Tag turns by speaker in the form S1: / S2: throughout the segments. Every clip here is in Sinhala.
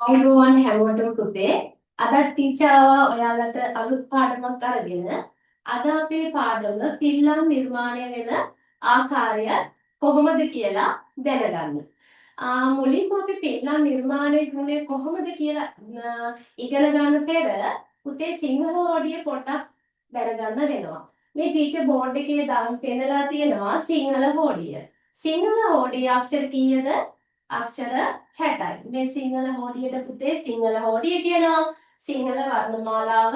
S1: අයිබෝවන් හැමෝටම පුතේ අද ටීචර් ඔයාලට අලුත් පාඩමක් අරගෙන අද අපේ පාඩම පිල්ලම් නිර්මාණය වෙන ආකාරය කොහොමද කියලා දැනගන්න. මුලින්ම අපි පිල්ලම් නිර්මාණය වුණේ කොහොමද කියලා ඉගෙන ගන්න පෙර පුතේ සිංහල හෝඩිය පොඩ්ඩක් දැනගන්න වෙනවා. මේ ටීචර් බෝඩ් එකේ දාන් පෙන්නලා තියෙනවා සිංහල හෝඩිය. සිංහල හෝඩිය අක්ෂර කීයද? අක්ෂර 60යි. මේ සිංහල හෝඩියට පුතේ සිංහල හෝඩිය කියනවා. සිංහල වර්ණමාලාව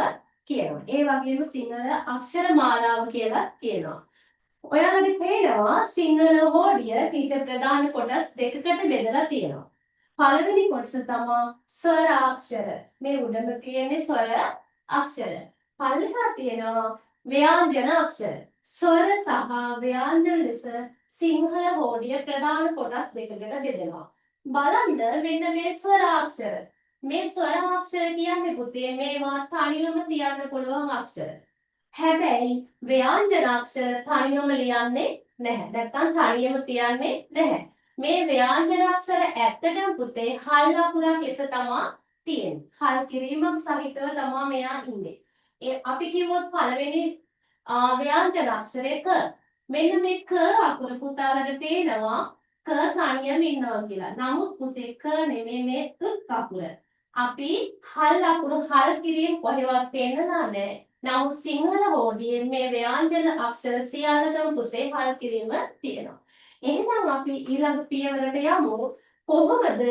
S1: කියනවා. ඒ වගේම සිංහල අක්ෂර මාලාව කියලා කියනවා. ඔයාලට පේනවා සිංහල හෝඩිය ටීචර් ප්‍රධාන කොටස් දෙකකට බෙදලා තියෙනවා. පළවෙනි කොටස තමයි ස්වර අක්ෂර. මේ උඩම තියෙන්නේ ස්වර අක්ෂර. පල්ලෙහා තියෙනවා ව්‍යංජන අක්ෂර. ස්වර සහ ව්‍යංජන ලෙස සිංහල හෝඩිය ප්‍රධාන කොටස් දෙකකට බෙදෙනවා. බලන්න මෙන්න මේ ස්වර අක්ෂර. මේ ස්වර අක්ෂර කියන්නේ පුතේ මේවා තනියම තියන්න පුළුවන් අක්ෂර. හැබැයි ව්‍යංජන අක්ෂර තනියම ලියන්නේ නැහැ. නැත්තම් තනියම තියන්නේ නැහැ. මේ ව්‍යංජන අක්ෂර ඇත්තටම පුතේ හල් අකුරක් ලෙස තමයි තියෙන්නේ. හල් කිරීමක් සහිතව තමයි මෙයා ඉන්නේ. අපි කිව්වොත් පළවෙනි ව්‍යංජන අක්ෂරය ක. මෙන්න මේ ක අකුර පුතාලට පේනවා ක තනියම ඉන්නවා කියලා. නමුත් පුතේ ක නෙමෙයි මේ අකුර. අපි හල් අකුරු හල් කිරීම කොහෙවත් පේන්නලා නැහැ. නමුත් සිංහල හෝඩියේ මේ ව්‍යංජන අක්ෂර සියල්ලටම පුතේ හල් කිරීම තියෙනවා. එහෙනම් අපි ඊළඟ පියවරට යමු. කොහොමද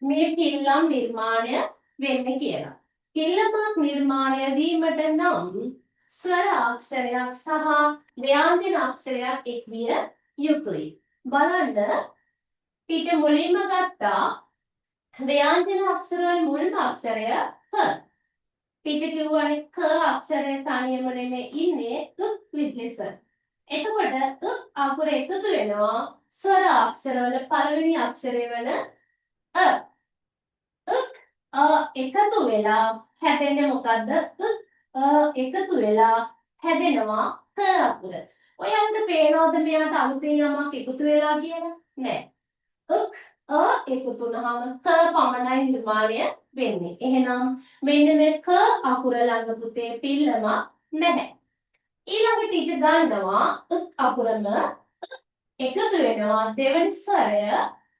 S1: මේ පිල්ලම් නිර්මාණය වෙන්නේ කියලා. පිල්ලමක් නිර්මාණය වීමට නම් ස්වර අක්ෂරයක් සහ ව්‍යංජන අක්ෂරයක් එක්විය යුතුයි. බලන්න ටීචර් මුලින්ම ගත්තා ව්‍යංජන අක්ෂරවල මුල්ම අක්ෂරය ක. ටීචර් කිව්වනේ ක අක්ෂරය තනියම නෙමෙයි ඉන්නේ ලෙස. එතකොට අකුර එකතු වෙනවා ස්වර අක්ෂරවල පළවෙනි අක්ෂරය වෙන අ. එකතු වෙලා හැදෙන්නේ මොකද්ද? එකතු වෙලා හැදෙනවා ක අකුර. ඔයන්ට පේනවද මෙයාට අලුතෙන් යමක් එකතු වෙලා කියලා? නෑ. එකතු වුණාම ක පමණයි නිර්මාණය වෙන්නේ. එහෙනම් මෙන්න මේ ක අකුර ළඟ පුතේ පිල්ලම නැහැ. ඊළඟ ටීචර් ගන්නවා අකුරම එකතු වෙනවා දෙවනි ස්වරය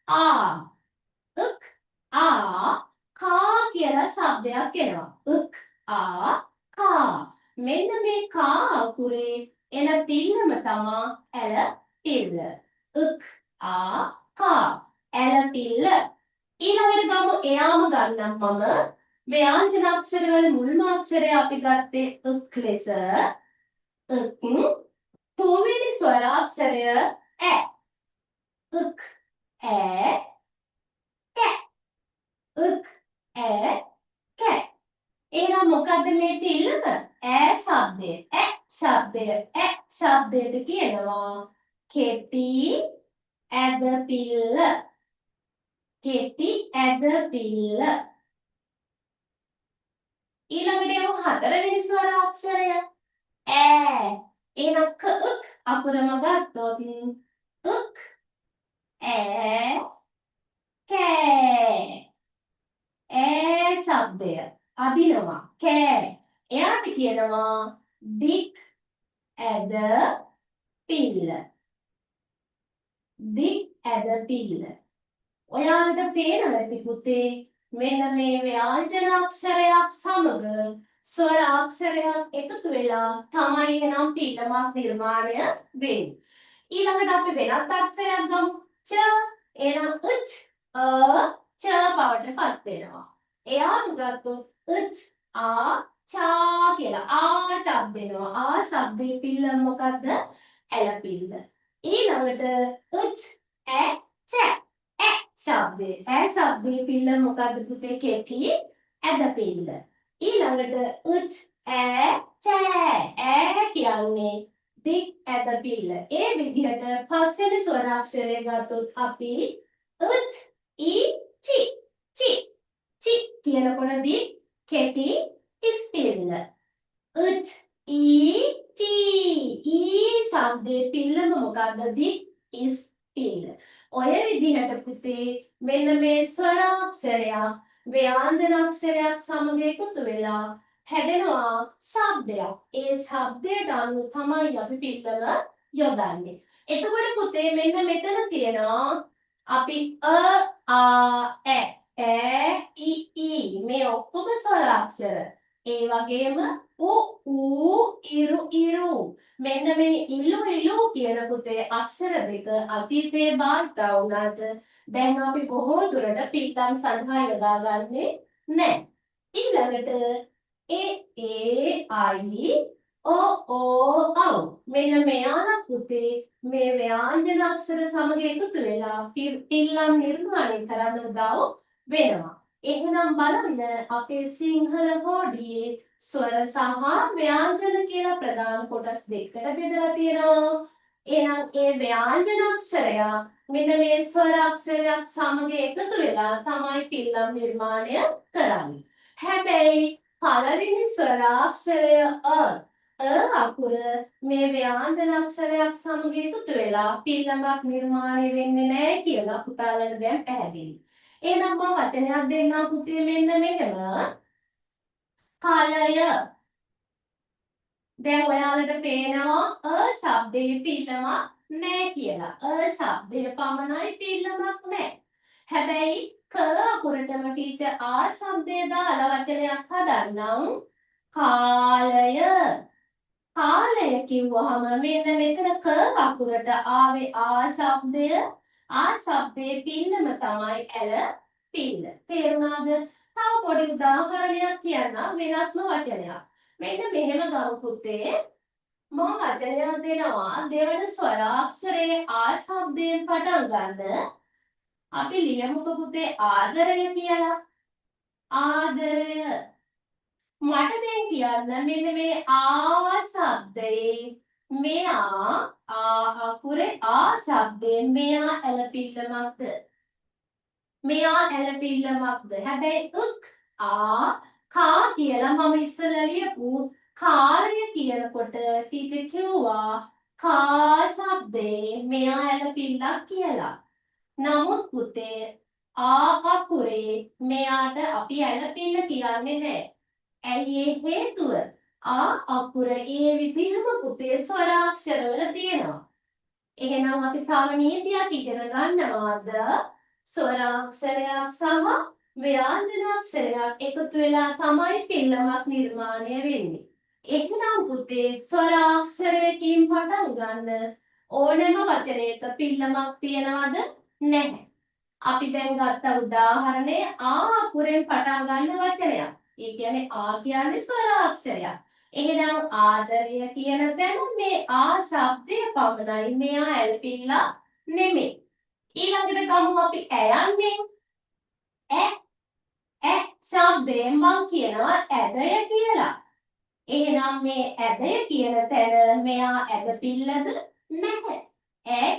S1: ආ. කා කියලා શબ્දයක් එනවා. කා. මෙන්න මේ කා අකුරේ එන පිල්ලම තමයි ඇල පිල්ල. කා. ඇල පිල්ල. ඊළඟට ගමු එයාම ගන්නම් මම ව්‍යංජන අක්ෂර වල මුල්ම අක්ෂරය අපි ගත්තේ ලෙස. තුන්වෙනි ස්වර අක්ෂරය ඈ. ඈ කෑ. ඈ කෑ. එහෙනම් මොකද්ද මේ පිල්ලම? ඈ ශබ්දය. ශබ්දයට කියනවා කෙටි ඇද පිල්ල. කෙටි ඇද පිල්ල. ඊළඟට යමු හතරවෙනි ස්වර අක්ෂරය ඈ. එහෙනම් අකුරම ගත්තොත් ඈ කෑ. ඈ ශබ්දය අදිනවා කෑ. එයාට කියනවා දික් ඇද පිල්ල. දික් ඇද පිල්ල. ඔයාලට පේනවා ඇති පුතේ මෙන්න මේ ව්‍යංජන අක්ෂරයක් සමග ස්වර අක්ෂරයක් එකතු වෙලා තමයි එනම් පිල්ලමක් නිර්මාණය වෙන්නේ. ඊළඟට අපි වෙනත් අක්ෂරයක් ගමු ච. එහෙනම් ච බවට පත් වෙනවා. එයාම ගත්තොත් චා කියලා ශබ්ද එනවා. ශබ්දේ පිල්ලම මොකද්ද? ඇල පිල්ල. ඊළඟට ශබ්දේ. ශබ්දේ පිල්ල මොකද්ද පුතේ? කෙටි ඇද පිල්ල. ඊළඟට ඈ කියන්නේ දික් ඇද පිල්ල. ඒ විදිහට පස්වෙනි ස්වර අක්ෂරය ගත්තොත් අපි චි කියනකොට දික් කෙටි ඉස්පිල්ල. ශබ්දේ පිල්ලම මොකද්ද? දික් ඉස්පිල්ල. ඔය විදිහට පුතේ මෙන්න මේ ස්වර අක්ෂරයක් ව්‍යංජන අක්ෂරයක් සමග එකතු වෙලා හැදෙනවා ශබ්දයක්. ඒ ශබ්දයට අනුව තමයි අපි පිළිම යොදන්නේ. එතකොට පුතේ මෙන්න මෙතන තියෙනවා අපි ඈ මේ ඔක්කොම ස්වර අක්ෂර. ඒ වගේම ඉරු මෙන්න මේ ඉලු කියන පුතේ අක්ෂර දෙක අතීතයේ භාවිතා වුණාට දැන් අපි බොහෝ දුරට පිටම් සඳහා යොදාගන්නේ නැහැ. ඊළඟට අව මෙන්න මෙයාලා පුතේ මේ ව්‍යංජන අක්ෂර සමග එකතු වෙලා පිල්ලම් නිර්මාණය කරන්න උදව් වෙනවා. එහෙනම් බලන්න අපේ සිංහල හෝඩියේ ස්වර සහ ව්‍යංජන කියලා ප්‍රධාන කොටස් දෙකකට බෙදලා තියෙනවා. එහෙනම් ඒ ව්‍යංජන අක්ෂරය මෙන්න මේ ස්වර අක්ෂරයක් සමග එකතු වෙලා තමයි පිල්ලම් නිර්මාණය කරන්නේ. හැබැයි පළවෙනි ස්වරාක්ෂරය අකුර මේ ව්‍යංජන අක්ෂරයක් සමග එකතු වෙලා පිල්ලමක් නිර්මාණය වෙන්නේ නැහැ කියලා පුතාලට දැන් පැහැදිලි. එහෙනම් මම වචනයක් දෙන්නම් පුතේ මෙන්න මෙහෙම. කලය. දැන් ඔයාලට පේනවා ශබ්දයේ පිල්ලමක් නැහැ කියලා. ශබ්දයේ පමණයි පිල්ලමක් නැහැ. හැබැයි අකුරටම ටීචර් ශබ්දය දාලා වචනයක් හදන්නම්. කාලය. කාලය කිව්වහම මෙන්න මෙතන අකුරට ආවේ ශබ්දය. ශබ්දයේ පින්නම තමයි පිල්ල. තේරුණාද? තව පොඩි උදාහරණයක් කියන්නම් වෙනස්ම වචනයක්. මෙන්න මෙහෙම ගමු පුතේ. මම වචනයක් දෙනවා දෙවන ස්වරාක්ෂරයේ ශබ්දයෙන් පටන් ගන්න. අපි ලියමුකෝ පුතේ ආදරය කියලා. ආදරය. මට දැන් කියන්න මෙන්න මේ ශබ්දයේ මෙයා අකුරේ ශබ්දයෙන් මෙයා ඇලපිල්ලමක්ද? මෙයා ඇලපිල්ලමක්ද? හැබැයි කා කියලා මම ඉස්සෙල්ලා ලියපු කාර්ය කියනකොට ටීචර් කිව්වා කා ශබ්දේ මෙයා ඇලපිල්ලක් කියලා. නමුත් පුතේ අකුරේ මෙයාට අපි ඇලපිල්ල කියන්නේ නැහැ. ඇයි ඒ හේතුව? අකුර ඒ විදිහම පුතේ ස්වරාක්ෂරවල තියෙනවා. එහෙනම් අපි තව නීතියක් ඉගෙන ගන්නවාද? ස්වරාක්ෂරයක් සහ ව්‍යංජනාක්ෂරයක් එකතු වෙලා තමයි පිල්ලමක් නිර්මාණය වෙන්නේ. එහෙනම් පුතේ ස්වරාක්ෂරයකින් පටන් ගන්න ඕනෑම වචනයක පිල්ලමක් තියනවද? නැහැ. අපි දැන් ගත්ත උදාහරණය අකුරෙන් පටන් ගන්න වචනයක්. ඒ කියන්නේ කියන්නේ ස්වරාක්ෂරයක්. එහෙනම් ආදරය කියන තැන මේ ශබ්දය පමණයි. මෙයා ඇලපිල්ල නෙමෙයි. ඊළඟට ගමු අපි ඇයන්නේ. ශබ්දයෙන් මං කියනවා ඇදය කියලා. එහෙනම් මේ ඇදය කියන තැන මෙයා ඇදපිල්ලද නැහැ.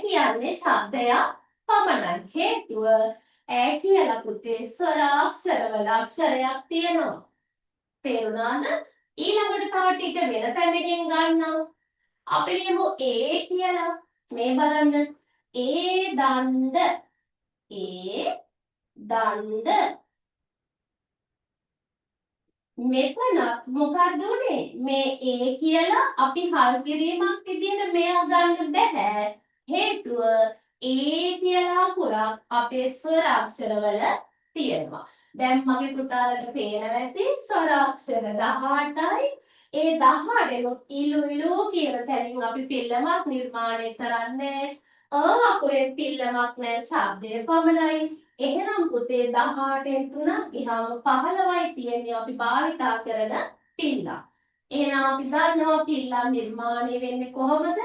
S1: කියන්නේ ශබ්දයක් පමණයි. හේතුව කියලා පුතේ ස්වරාක්ෂරවල අක්ෂරයක් තියෙනවා. තේරුණාද? ඊළඟට තව ටික වෙන තැනකින් ගන්නවා. අපි ලියමු කියලා. මේ බලන්න. දණ්ඩ. මෙතනත් මොකක්ද උනේ? මේ කියලා අපි හල් කිරීමක් විදිහට මෙයා ගන්න බෑ. හේතුව කියලා අකුරක් අපේ ස්වරාක්ෂරවල තියෙනවා. දැන් මගේ පුතාලට පේනවා ඇති ස්වරාක්ෂර 18යි. ඒ 18ෙම ඉලු කියන තැනින් අපි පිල්ලමක් නිර්මාණය කරන්නේ. අකුරෙන් පිල්ලමක් නැහැ ශබ්දය පමණයි. එහෙනම් පුතේ 18න් 3ක් ගියාම 15යි තියෙන්නේ අපි භාවිතා කරන පිල්ලම්. එහෙනම් අපි දන්නවා පිල්ලම් නිර්මාණය වෙන්නේ කොහොමද?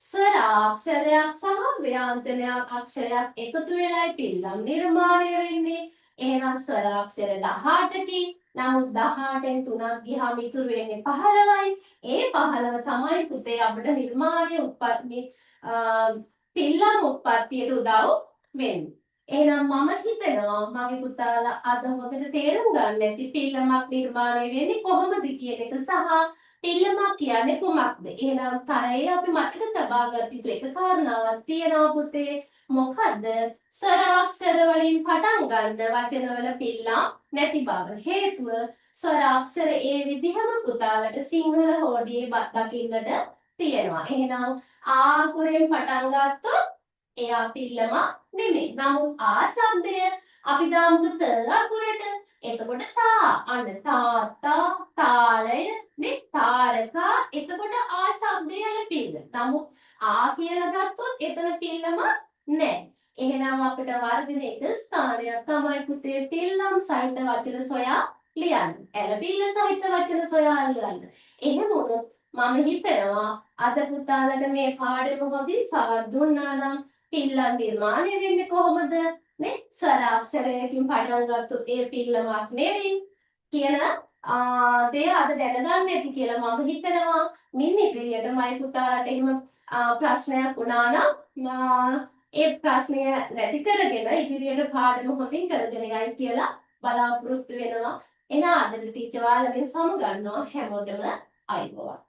S1: ස්වරාක්ෂරයක් සහ ව්‍යංජනයක් අක්ෂරයක් එකතු වෙලයි පිල්ලම් නිර්මාණය වෙන්නේ. එහෙනම් ස්වරාක්ෂර 18කි. නමුත් 18න් 3ක් ගියාම ඉතුරු වෙන්නේ 15යි. ඒ 15 තමයි පුතේ අපිට නිර්මාණය පිල්ලම් උත්පත්තියට උදව් වෙන්නේ. එහෙනම් මම හිතනවා මගේ පුතාලා අද හොඳට තේරුම් ගන්න ඇති පිල්ලමක් නිර්මාණය වෙන්නේ කොහොමද කියන එක සහ පිල්ලමක් කියන්නේ කොහොමද? එහෙනම් තරයේ අපි මතක තබා ගත යුතු එක කාරණාවක් තියෙනවා පුතේ. මොකද්ද? ස්වරාක්ෂර වලින් පටන් ගන්න වචනවල පිල්ලම් නැති බව. හේතුව ස්වරාක්ෂර ඒ විදිහම පුතාලට සිංහල හෝඩියේ දකින්නට තියෙනවා. එහෙනම් ආකුරෙන් පටන් ගත්තොත් එයා පිල්ලම නෙමෙයි. නමුත් ආ શબ્දය අපි දාමුද ත අකුරට. එතකොට තා අන්න තාත්තා තාලය නේ තාරකා එතකොට ආ શબ્දය පිල්ල. නමුත් ආ කියලා ගත්තොත් එතන පිල්ලම නැහැ. එහෙනම් අපිට වර්ධන එක ස්ථානයක් තමයි පුතේ පිල්ලම් සහිත වචන සොයා ලියන්න. ඇලපිල්ල සහිත වචන සොයා ලියන්න. එහෙම වුණොත් මම හිතනවා අද පුතාලට මේ පාඩම හොඳින් සවන් දුන්නා නම් පිල්ලම් නිර්මාණය වෙන්නේ කොහොමද? නේ ස්වරාක්ෂරයකින් පටන් ගත්තොත් ඒ පිල්ලමක් නෙවෙයි කියන දේ අද දැනගන්න ඇති කියලා මම හිතනවා. මින් ඉදිරියට මයි පුතාලට එහෙම ප්‍රශ්නයක් වුණා නම් ඒ ප්‍රශ්නය නැති කරගෙන ඉදිරියට පාඩම හොඳින් කරගෙන යයි කියලා බලාපොරොත්තු වෙනවා. එහෙනම් අද ටීචර් ඔයාලගෙන් සමු ගන්නවා හැමෝටම අයබෝවන්.